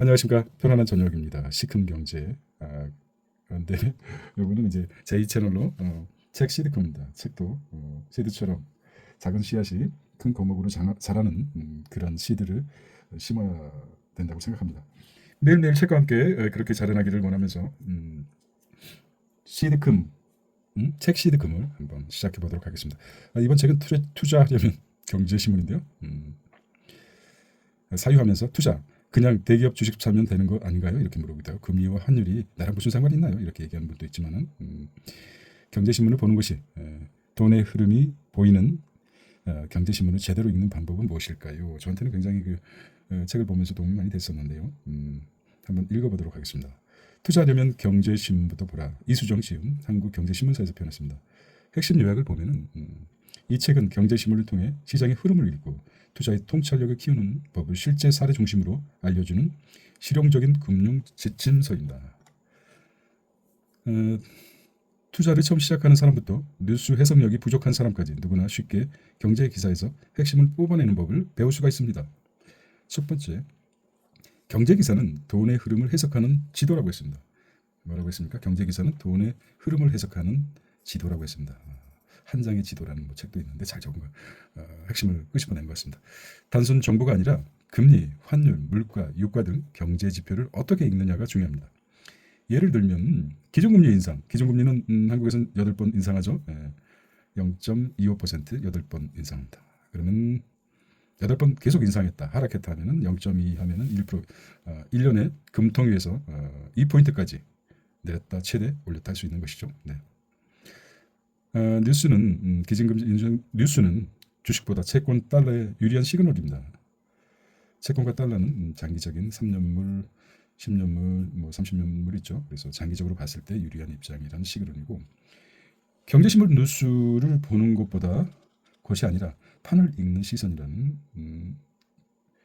안녕하십니까. 편안한 저녁입니다. 시큰 경제. 그런데 이거는 이제 제2 채널로 책 시드입니다. 책도 시드처럼 작은 씨앗이 큰 거목으로 자라는 그런 씨드를 심어야 된다고 생각합니다. 매일매일 책과 함께 그렇게 자라나기를 원하면서 시드금, 책 시드금을 한번 시작해 보도록 하겠습니다. 이번 책은 투자하려면 경제신문인데요. 사유하면서 투자, 그냥 대기업 주식 사면 되는 거 아닌가요? 이렇게 물어보다가 금리와 환율이 나랑 무슨 상관이 있나요? 이렇게 얘기하는 분도 있지만은 경제신문을 보는 것이 돈의 흐름이 보이는 경제신문을 제대로 읽는 방법은 무엇일까요? 저한테는 굉장히 책을 보면서 도움이 많이 됐었는데요. 한번 읽어보도록 하겠습니다. 투자하려면 경제신문부터 보라. 이수정 시음 한국경제신문사에서 표현했습니다. 핵심 요약을 보면은 이 책은 경제신문을 통해 시장의 흐름을 읽고 투자의 통찰력을 키우는 법을 실제 사례 중심으로 알려주는 실용적인 금융 지침서입니다. 투자를 처음 시작하는 사람부터 뉴스 해석력이 부족한 사람까지 누구나 쉽게 경제 기사에서 핵심을 뽑아내는 법을 배울 수가 있습니다. 첫 번째, 경제 기사는 돈의 흐름을 해석하는 지도라고 했습니다. 뭐라고 했습니까? 경제 기사는 돈의 흐름을 해석하는 지도라고 했습니다. 한 장의 지도라는 책도 있는데 잘 적은 거 핵심을 끄집어낸 것 같습니다. 단순 정보가 아니라 금리, 환율, 물가, 유가 등 경제 지표를 어떻게 읽느냐가 중요합니다. 예를 들면 기준금리 인상. 기준금리는 한국에서는 8번 인상하죠. 0.25% 8번 인상합니다. 그러면 8번 계속 인상했다. 하락했다 하면은 0.2 하면은 1%, 1년에 금통위에서 2포인트까지 내렸다 최대 올렸다 할 수 있는 것이죠. 네. 뉴스는 기준금리 인상 뉴스는 주식보다 채권 달러에 유리한 시그널입니다. 채권과 달러는 장기적인 3년물, 10년물, 뭐 30년물 있죠. 그래서 장기적으로 봤을 때 유리한 입장이라는 시그널이고 경제신문 뉴스를 보는 것보다 것이 아니라 판을 읽는 시선이라는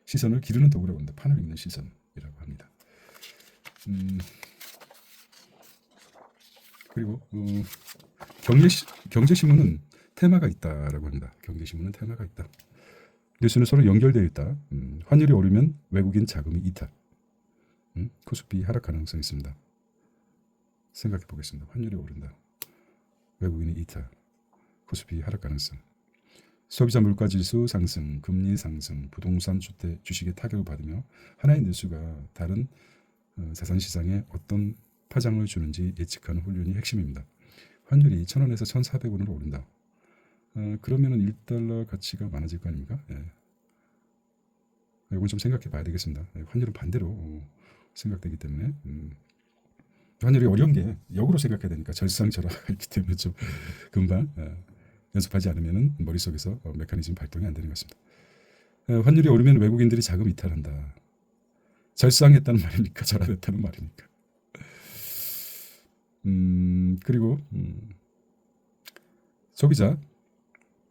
시선을 기르는 도구라고 합니다. 판을 읽는 시선이라고 합니다. 그리고 경제신문은 테마가 있다라고 합니다. 경제신문은 테마가 있다. 뉴스는 서로 연결되어 있다. 환율이 오르면 외국인 자금이 이탈. 코스피 하락 가능성이 있습니다. 생각해 보겠습니다. 환율이 오른다. 외국인이 이탈. 코스피 하락 가능성. 소비자 물가지수 상승, 금리 상승, 부동산 주식의 타격을 받으며 하나의 뉴스가 다른 자산시장에 어떤 파장을 주는지 예측하는 훈련이 핵심입니다. 환율이 1,000원에서 1,400원으로 오른다. 그러면은 1달러 가치가 많아질 거 아닙니까? 예. 이건 좀 생각해 봐야 되겠습니다. 환율은 반대로 생각되기 때문에 환율이 어려운 게 역으로 생각해야 되니까 절상절하가 있기 때문에 좀 금방 연습하지 않으면 머릿속에서 메커니즘 발동이 안 되는 것 같습니다. 환율이 오르면 외국인들이 자금 이탈한다. 절상했다는 말입니까? 절하됐다는 말입니까? 그리고 소비자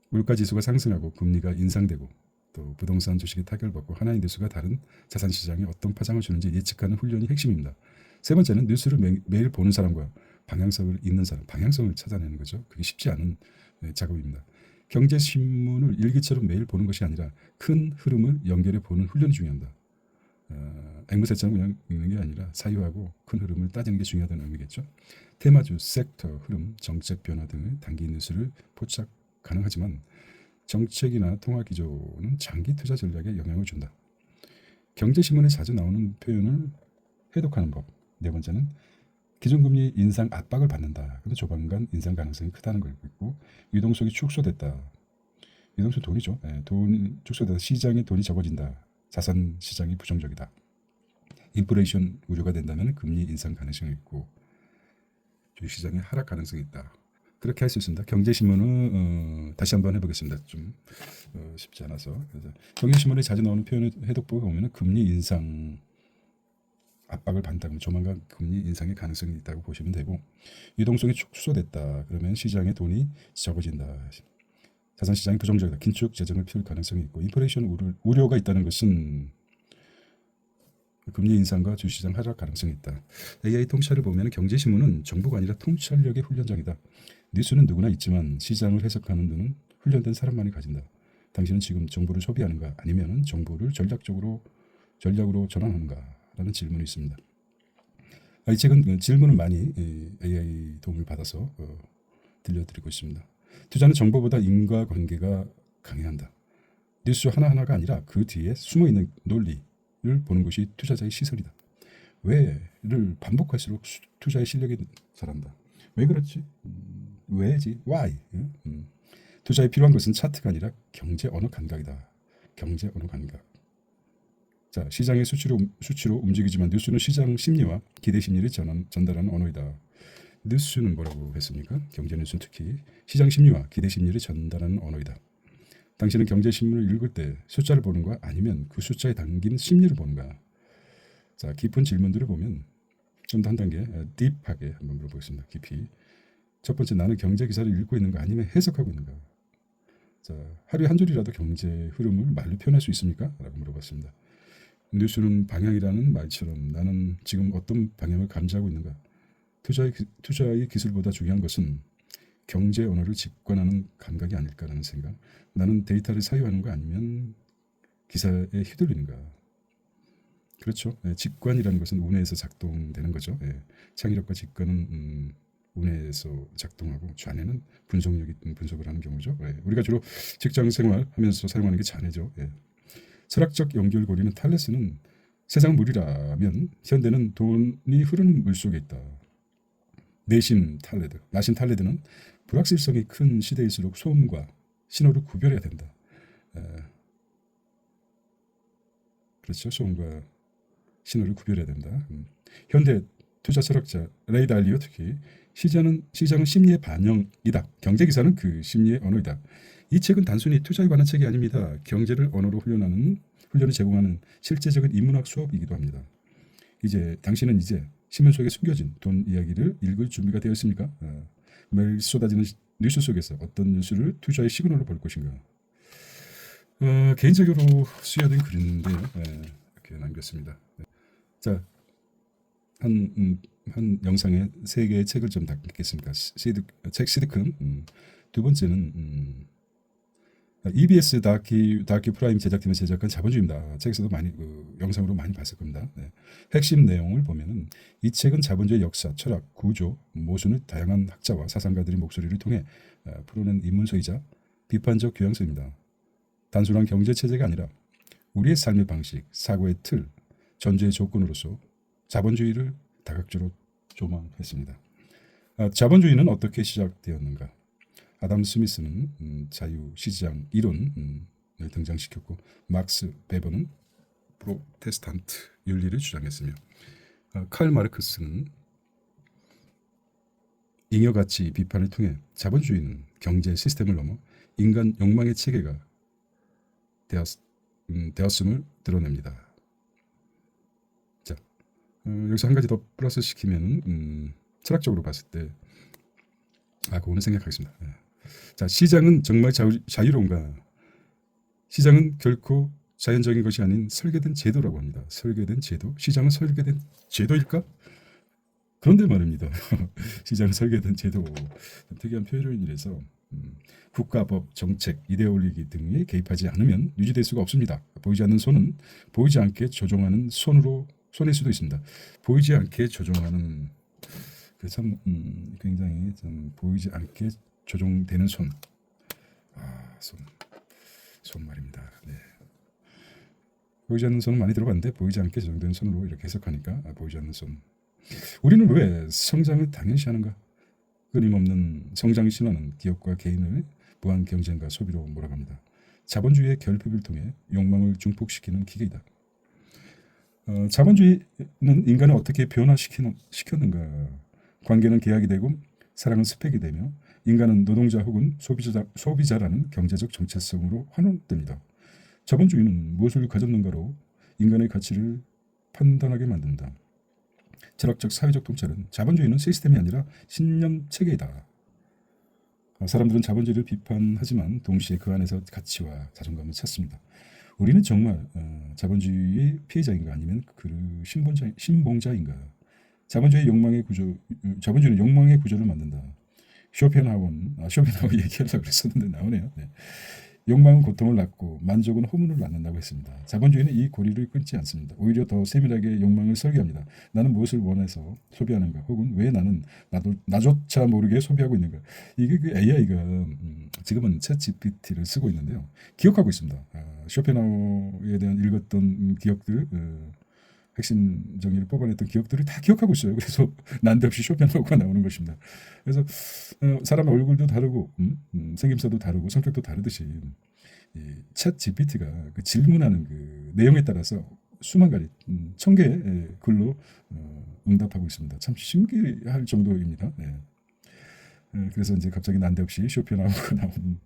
물가지수가 상승하고 금리가 인상되고 또 부동산 주식이 타격을 받고 하나의 뉴스가 다른 자산시장에 어떤 파장을 주는지 예측하는 훈련이 핵심입니다. 세 번째는 뉴스를 매일 보는 사람과 방향성을 잇는 사람, 방향성을 찾아내는 거죠. 그게 쉽지 않은 작업입니다. 경제신문을 일기처럼 매일 보는 것이 아니라 큰 흐름을 연결해 보는 훈련이 중요합니다. 앵무새처럼 그냥 읽는 게 아니라 사유하고 큰 흐름을 따지는 게 중요하다는 의미겠죠. 테마주, 섹터, 흐름, 정책 변화 등의 단기 뉴스를 포착 가능하지만 정책이나 통화 기조는 장기 투자 전략에 영향을 준다. 경제신문에 자주 나오는 표현을 해독하는 법. 네 번째는 기준금리 인상 압박을 받는다. 근데 조만간 인상 가능성이 크다는 걸 알고 있고 유동성이 축소됐다. 유동성 돈이죠. 돈이 축소돼서 시장에 돈이 적어진다. 자산 시장이 부정적이다. 인플레이션 우려가 된다면 금리 인상 가능성이 있고 주식시장에 하락 가능성이 있다. 그렇게 할 수 있습니다. 경제신문은 다시 한번 해보겠습니다. 좀 쉽지 않아서. 그래서 경제신문에 자주 나오는 표현을 해독법을 보면 금리 인상 압박을 받는다면 조만간 금리 인상의 가능성이 있다고 보시면 되고 유동성이 축소됐다. 그러면 시장에 돈이 적어진다. 자산시장이 부정적이다. 긴축 재정을 피울 가능성이 있고 인플레이션 우려가 있다는 것은 금리 인상과 주시장 하락 가능성이 있다. AI 통찰을 보면 경제신문은 정보가 아니라 통찰력의 훈련장이다. 뉴스는 누구나 있지만 시장을 해석하는 눈은 훈련된 사람만이 가진다. 당신은 지금 정보를 소비하는가 아니면 정보를 전략으로 전환하는가 라는 질문이 있습니다. 이 책은 질문을 많이 AI 도움을 받아서 들려드리고 있습니다. 투자는 정보보다 인과관계가 강해한다. 뉴스 하나하나가 아니라 그 뒤에 숨어있는 논리를 보는 것이 투자자의 시선이다. 왜를 반복할수록 투자의 실력이 자란다. 왜 그렇지? 왜지? Why? 투자에 필요한 것은 차트가 아니라 경제 언어 감각이다. 경제 언어 감각. 자, 시장의 수치로 움직이지만 뉴스는 시장 심리와 기대 심리를 전달하는 언어이다. 뉴스는 뭐라고 했습니까? 경제 뉴스는 특히 시장 심리와 기대 심리를 전달하는 언어이다. 당신은 경제 신문을 읽을 때 숫자를 보는가 아니면 그 숫자에 담긴 심리를 보는가? 자, 깊은 질문들을 보면 좀 더 한 단계 딥하게 한번 물어보겠습니다. 깊이. 첫 번째, 나는 경제 기사를 읽고 있는가 아니면 해석하고 있는가? 자, 하루에 한 줄이라도 경제 흐름을 말로 표현할 수 있습니까? 라고 물어봤습니다. 뉴스는 방향이라는 말처럼 나는 지금 어떤 방향을 감지하고 있는가? 투자의 기술보다 중요한 것은 경제 언어를 직관하는 감각이 아닐까라는 생각. 나는 데이터를 사유하는가 아니면 기사에 휘둘리는가? 그렇죠. 직관이라는 것은 운에서 작동되는 거죠. 창의력과 직관은 운에서 작동하고 좌뇌는 분석을 하는 경우죠. 우리가 주로 직장 생활하면서 사용하는 게 좌뇌죠. 철학적 연결고리는 탈레스는 세상 물이라면 현대는 돈이 흐르는 물 속에 있다. 나신 탈레드는 불확실성이 큰 시대일수록 소음과 신호를 구별해야 된다. 그렇죠. 소음과 신호를 구별해야 된다. 현대 투자 철학자 레이 달리오 특히 시장은 심리의 반영이다. 경제 기사는 그 심리의 언어이다. 이 책은 단순히 투자에 관한 책이 아닙니다. 경제를 언어로 훈련을 제공하는 실제적인 인문학 수업이기도 합니다. 당신은 이제 신문 속에 숨겨진 돈 이야기를 읽을 준비가 되었습니까? 매일 쏟아지는 뉴스 속에서 어떤 뉴스를 투자의 시그널로 볼 것인가? 개인적으로 수여된 글인데요. 이렇게 남겼습니다. 자, 한 영상에 3개의 책을 좀 담겠습니다. 책 시드큰. 두 번째는 EBS 다큐 프라임 제작팀이 제작한 자본주의입니다. 책에서도 많이 영상으로 많이 봤을 겁니다. 핵심 내용을 보면은 이 책은 자본주의 역사, 철학, 구조, 모순을 다양한 학자와 사상가들의 목소리를 통해 풀어낸 인문서이자 비판적 교양서입니다. 단순한 경제 체제가 아니라 우리의 삶의 방식, 사고의 틀, 전제의 조건으로서 자본주의를 다각적으로 조망했습니다. 자본주의는 어떻게 시작되었는가? 아담 스미스는 자유시장 이론을 등장시켰고 막스 베버는 프로테스탄트 윤리를 주장했으며 칼 마르크스는 잉여가치 비판을 통해 자본주의는 경제 시스템을 넘어 인간 욕망의 체계가 되었음을 드러냅니다. 자, 여기서 한 가지 더 플러스 시키면 철학적으로 봤을 때 그거는 생각하겠습니다. 자, 시장은 정말 자유로운가? 시장은 결코 자연적인 것이 아닌 설계된 제도라고 합니다. 설계된 제도? 시장은 설계된 제도일까? 그런데 말입니다. 시장은 설계된 제도. 특이한 표현이라서 국가법, 정책, 이데올로기 등에 개입하지 않으면 유지될 수가 없습니다. 보이지 않는 손은 보이지 않게 조종하는 손일 수도 있습니다. 보이지 않게 조종하는 참 굉장히 좀 보이지 않게 조종되는 손. 손 말입니다. 네. 보이지 않는 손은 많이 들어봤는데 보이지 않게 조종되는 손으로 이렇게 해석하니까 보이지 않는 손. 우리는 왜 성장을 당연시하는가? 끊임없는 성장 신화는 기업과 개인을 무한 경쟁과 소비로 몰아갑니다. 자본주의의 결핍을 통해 욕망을 증폭시키는 기계이다. 자본주의는 인간을 어떻게 변화시켰는가? 관계는 계약이 되고 사랑은 스펙이 되며 인간은 노동자 혹은 소비자라는 경제적 정체성으로 환원됩니다. 자본주의는 무엇을 가졌는가로 인간의 가치를 판단하게 만든다. 철학적 사회적 통찰은 자본주의는 시스템이 아니라 신념 체계이다. 사람들은 자본주의를 비판하지만 동시에 그 안에서 가치와 자존감을 찾습니다. 우리는 정말 자본주의의 피해자인가 아니면 그 신봉자인가? 자본주의는 욕망의 구조를 만든다. 쇼펜하워 얘기하려고 그랬었는데 나오네요. 욕망은 고통을 낳고 만족은 호문을 낳는다고 했습니다. 자본주의는 이 고리를 끊지 않습니다. 오히려 더 세밀하게 욕망을 설계합니다. 나는 무엇을 원해서 소비하는가, 혹은 왜 나는 나조차 모르게 소비하고 있는가. 이게 그 AI가 지금은 챗 GPT를 쓰고 있는데요. 기억하고 있습니다. 쇼펜하우에 대한 읽었던 기억들, 핵심 정의를 뽑아냈던 기억들을 다 기억하고 있어요. 그래서 난데없이 쇼펜하우가 나오는 것입니다. 그래서 사람의 얼굴도 다르고 생김새도 다르고 성격도 다르듯이 챗 GPT가 그 질문하는 그 내용에 따라서 수만 가지, 1000개의 글로 응답하고 있습니다. 참 신기할 정도입니다. 네. 그래서 이제 갑자기 난데없이 쇼펜하우가 나오는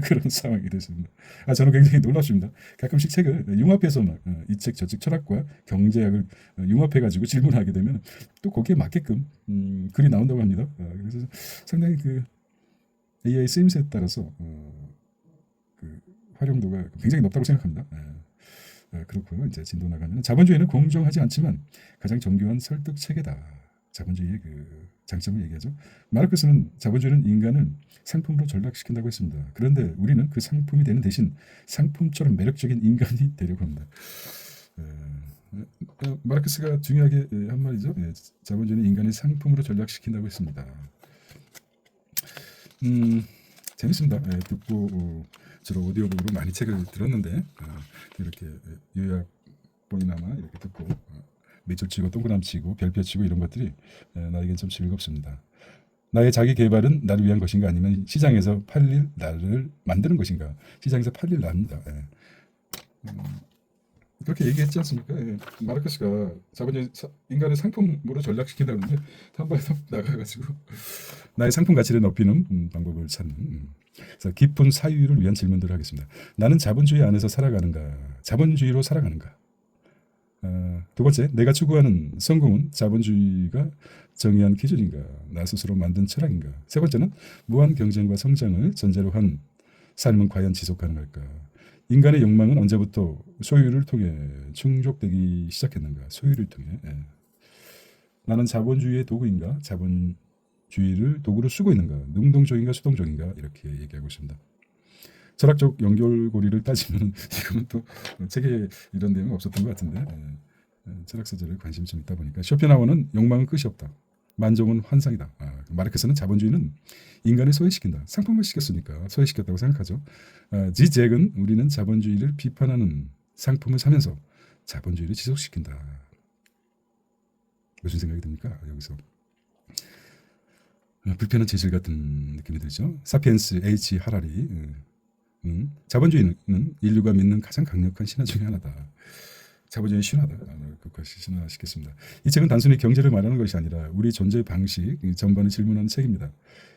그런 상황이 됐습니다. 저는 굉장히 놀랐습니다. 가끔씩 책을 융합해서 이 책 저 책 철학과 경제학을 융합해가지고 질문하게 되면 또 거기에 맞게끔 글이 나온다고 합니다. 그래서 상당히 그 AI 쓰임새에 따라서 그 활용도가 굉장히 높다고 생각합니다. 그렇고요. 이제 진도 나가면 자본주의는 공정하지 않지만 가장 정교한 설득 체계다. 자본주의의 그 장점을 얘기하죠. 마르크스는 자본주의는 인간을 상품으로 전락시킨다고 했습니다. 그런데 우리는 그 상품이 되는 대신 상품처럼 매력적인 인간이 되려고 합니다. 마르크스가 중요하게 한 말이죠. 자본주의는 인간을 상품으로 전락시킨다고 했습니다. 재밌습니다. 듣고 주로 오디오북으로 많이 책을 들었는데 이렇게 요약본이나마 이렇게 듣고 밑줄 치고 동그라미 치고 별표 치고 이런 것들이 나에겐 좀 즐겁습니다. 나의 자기 개발은 나를 위한 것인가, 아니면 시장에서 팔릴 나를 만드는 것인가. 시장에서 팔릴 나입니다. 그렇게 얘기했지 않습니까? 마르크스가 자본주의 인간을 상품으로 전락시킨다고 하는데 한 발에 나가가지고 나의 상품 가치를 높이는 방법을 찾는, 그래서 깊은 사유를 위한 질문들을 하겠습니다. 나는 자본주의 안에서 살아가는가, 자본주의로 살아가는가. 두 번째, 내가 추구하는 성공은 자본주의가 정의한 기준인가, 나 스스로 만든 철학인가. 세 번째는 무한 경쟁과 성장을 전제로 한 삶은 과연 지속 가능할까. 인간의 욕망은 언제부터 소유를 통해 충족되기 시작했는가. 소유를 통해. 나는 자본주의의 도구인가, 자본주의를 도구로 쓰고 있는가, 능동적인가 수동적인가, 이렇게 얘기하고 있습니다. 철학적 연결고리를 따지면 지금은 또 책에 이런 내용은 없었던 것 같은데 철학 소설에 관심이 좀 있다 보니까 쇼펜하우어는 욕망은 끝이 없다. 만족은 환상이다. 마르크스는 자본주의는 인간을 소외시킨다. 상품을 시켰으니까 소외시켰다고 생각하죠. 지잭은 우리는 자본주의를 비판하는 상품을 사면서 자본주의를 지속시킨다. 무슨 생각이 듭니까? 여기서 불편한 재질 같은 느낌이 들죠. 사피엔스 H 하라리. 자본주의는 인류가 믿는 가장 강력한 신화 중에 하나다. 자본주의는 신화다. 그것이 신화시켰습니다. 이 책은 단순히 경제를 말하는 것이 아니라 우리 존재 방식 전반을 질문하는 책입니다.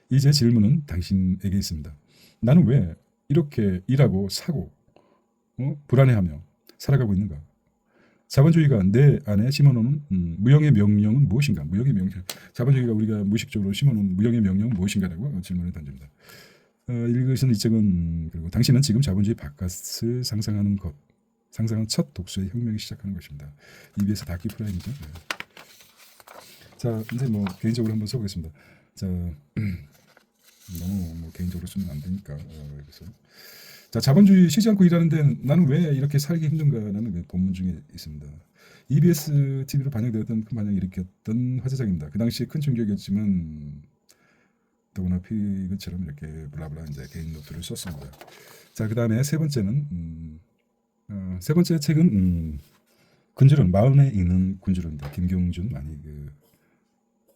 이제 질문은 당신에게 있습니다. 나는 왜 이렇게 일하고 사고 불안해하며 살아가고 있는가? 자본주의가 내 안에 심어놓은 무형의 명령은 무엇인가? 무형의 명령. 자본주의가 우리가 무의식적으로 심어놓은 무형의 명령은 무엇인가라고 질문을 던집니다. 읽으신 이 책은, 그리고 당신은 지금 자본주의 바깥을 상상하는 것, 상상한 첫 독서의 혁명이 시작하는 것입니다. EBS 다큐 프라임이죠. 자, 이제 뭐 개인적으로 한번 써보겠습니다. 자, 너무 뭐 개인적으로 쓰면 안 되니까. 그래서 자, 자본주의 쉬지 않고 일하는데 나는 왜 이렇게 살기 힘든가라는 본문 중에 있습니다. EBS TV로 반영되었던 큰 반향을 일으켰던 화제작입니다. 그 당시에 큰 충격이었지만 더구나 피그처럼 이렇게 블라블라 이제 개인 노트를 썼습니다. 자, 그 다음에 세 번째는 세 번째 책은 군주론, 마음에 읽는 군주론입니다. 김경준, 많이 그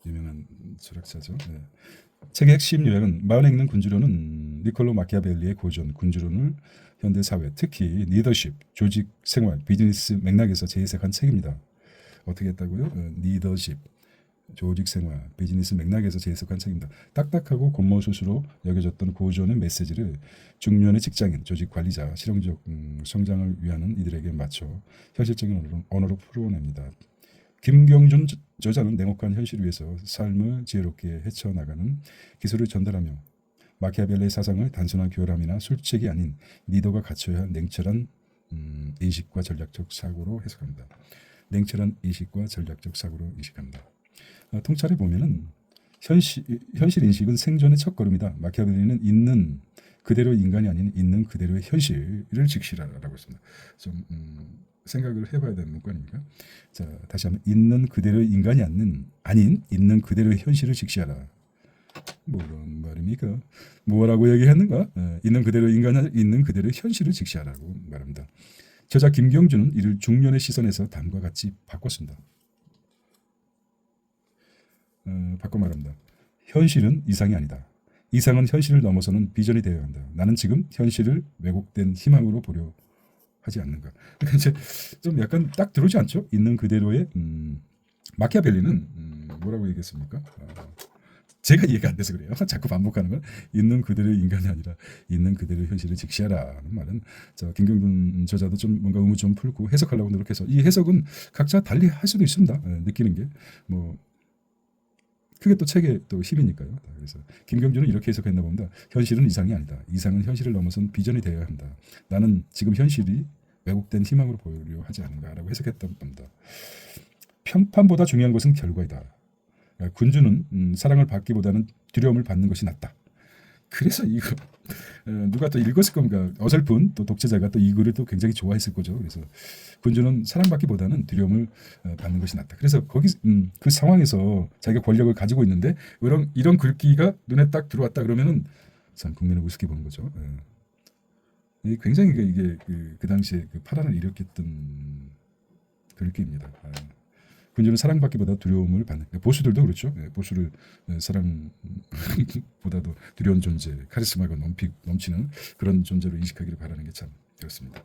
유명한 철학자죠. 책의 핵심 요약은 마음에 읽는 군주론은 니콜로 마키아벨리의 고전 군주론을 현대 사회, 특히 리더십, 조직 생활, 비즈니스 맥락에서 재해석한 책입니다. 어떻게 했다고요? 리더십, 조직 생활, 비즈니스 맥락에서 재해석한 책입니다. 딱딱하고 곤모술수로 여겨졌던 고전의 메시지를 중년의 직장인, 조직 관리자, 실용적 성장을 위하는 이들에게 맞춰 현실적인 언어로 풀어냅니다. 김경준 저자는 냉혹한 현실을 위해서 삶을 지혜롭게 헤쳐나가는 기술을 전달하며 마키아벨리의 사상을 단순한 교활함이나 술책이 아닌 리더가 갖춰야 할 냉철한 인식과 전략적 사고로 해석합니다. 냉철한 인식과 전략적 사고로 인식합니다. 통찰해 보면은 현실 인식은 생존의 첫걸음이다. 마키아벨리는 있는 그대로 인간이 아닌 있는 그대로의 현실을 직시하라고 했습니다. 좀 생각을 해봐야 되는 문구 아닙니까? 자, 다시 한번 있는 그대로의 인간이 아닌 있는 그대로의 현실을 직시하라. 뭐런 말입니까? 뭐라고 얘기했는가? 있는 그대로 인간은 있는 그대로의 현실을 직시하라고 말합니다. 저자 김경준은 이를 중년의 시선에서 다음과 같이 바꿨습니다. 바꿔 말합니다. 현실은 이상이 아니다. 이상은 현실을 넘어서는 비전이 되어야 한다. 나는 지금 현실을 왜곡된 희망으로 보려 하지 않는가. 그러니까 이제 좀 약간 딱 들어오지 않죠? 있는 그대로의 마키아벨리는 뭐라고 얘기했습니까? 제가 이해가 안 돼서 그래요. 자꾸 반복하는 건 있는 그대로의 인간이 아니라 있는 그대로의 현실을 직시하라는 말은 김경준 저자도 좀 뭔가 의무 좀 풀고 해석하려고 노력해서 이 해석은 각자 달리 할 수도 있습니다. 느끼는 게 뭐 그게 또 책의 또 힘이니까요. 그래서 김경준은 이렇게 해석했나 봅니다. 현실은 이상이 아니다. 이상은 현실을 넘어선 비전이 되어야 한다. 나는 지금 현실이 왜곡된 희망으로 보이려 하지 않는가라고 해석했던 겁니다. 평판보다 중요한 것은 결과이다. 군주는 사랑을 받기보다는 두려움을 받는 것이 낫다. 그래서 이거 누가 또 읽었을 겁니까? 어설픈 또 독자자가 또 이 글을 또 굉장히 좋아했을 거죠. 그래서 군주는 사랑받기보다는 두려움을 받는 것이 낫다. 그래서 거기 그 상황에서 자기가 권력을 가지고 있는데 이런 글귀가 눈에 딱 들어왔다 그러면은 참 국민을 우습게 보는 거죠. 굉장히 이게 그 당시에 그 파란을 일으켰던 글귀입니다. 군주는 사랑받기보다 두려움을 받는. 보수들도 그렇죠. 보수를 사랑보다도 두려운 존재, 카리스마가 넘치는 그런 존재로 인식하기를 바라는 게 참 그렇습니다.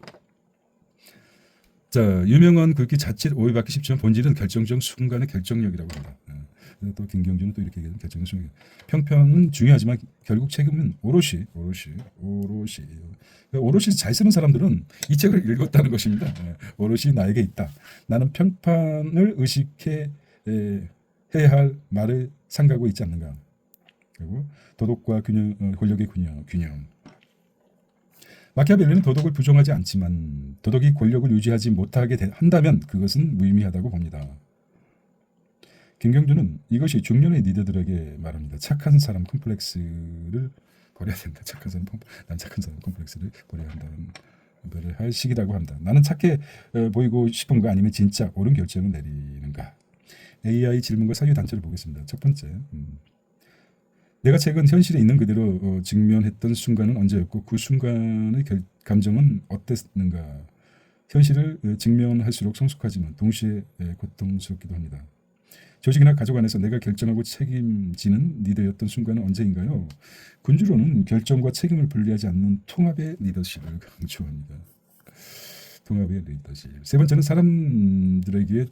자, 유명한 글귀 자칫 오해받기 쉽지만 본질은 결정적 순간의 결정력이라고 합니다. 또 김경준은 또 이렇게 얘기하는 결정적 순간. 평평은 중요하지만 결국 책임은 오롯이 잘 쓰는 사람들은 이 책을 읽었다는 것입니다. 오롯이 나에게 있다. 나는 평판을 의식해 해야 할 말을 삼가고 있지 않는가. 그리고 도덕과 권력의 균형. 마키아벨리는 도덕을 부정하지 않지만 도덕이 권력을 유지하지 못하게 한다면 그것은 무의미하다고 봅니다. 김경준은 이것이 중년의 리더들에게 말합니다. 착한 사람 컴플렉스를 버려야 된다. 난 착한 사람 컴플렉스를 버려야 한다는 할 시기라고 합니다. 나는 착해 보이고 싶은가 아니면 진짜 옳은 결정을 내리는가. AI 질문과 사유 단체를 보겠습니다. 첫 번째, 내가 최근 현실에 있는 그대로 직면했던 순간은 언제였고 그 순간의 감정은 어땠는가. 현실을 직면할수록 성숙하지만 동시에 고통스럽기도 합니다. 조직이나 가족 안에서 내가 결정하고 책임지는 리더였던 순간은 언제인가요? 군주로는 결정과 책임을 분리하지 않는 통합의 리더십을 강조합니다. 통합의 리더십. 세 번째는 사람들에게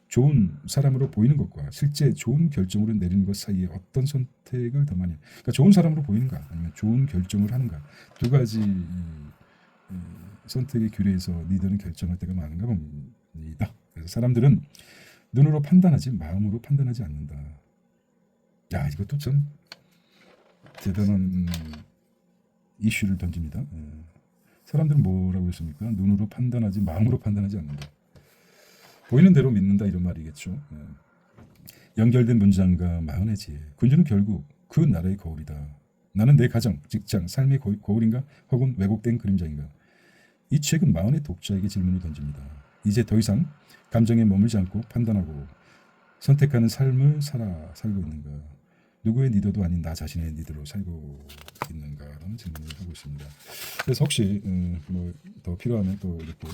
좋은 사람으로 보이는 것과 실제 좋은 결정으로 내리는 것 사이에 어떤 선택을 더 많이. 그러니까 좋은 사람으로 보이는가 아니면 좋은 결정을 하는가. 두 가지 선택의 규례에서 리더는 결정할 때가 많은가 봅니다. 그래서 사람들은 눈으로 판단하지 마음으로 판단하지 않는다. 야, 이것도 참 대단한 이슈를 던집니다. 사람들은 뭐라고 했습니까? 눈으로 판단하지 마음으로 판단하지 않는다. 보이는 대로 믿는다 이런 말이겠죠. 연결된 문장과 마흔의 지혜. 군주는 결국 그 나라의 거울이다. 나는 내 가정, 직장, 삶의 거울인가? 혹은 왜곡된 그림자인가? 이 책은 마흔의 독자에게 질문을 던집니다. 이제 더 이상 감정에 머물지 않고 판단하고 선택하는 삶을 살고 있는가? 누구의 리더도 아닌 나 자신의 리더로 살고 있는가라는 질문을 하고 있습니다. 그래서 혹시 뭐 더 필요하면 또 이렇게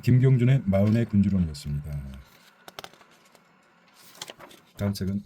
김경준의 마흔의 군주론이었습니다. 다음 책은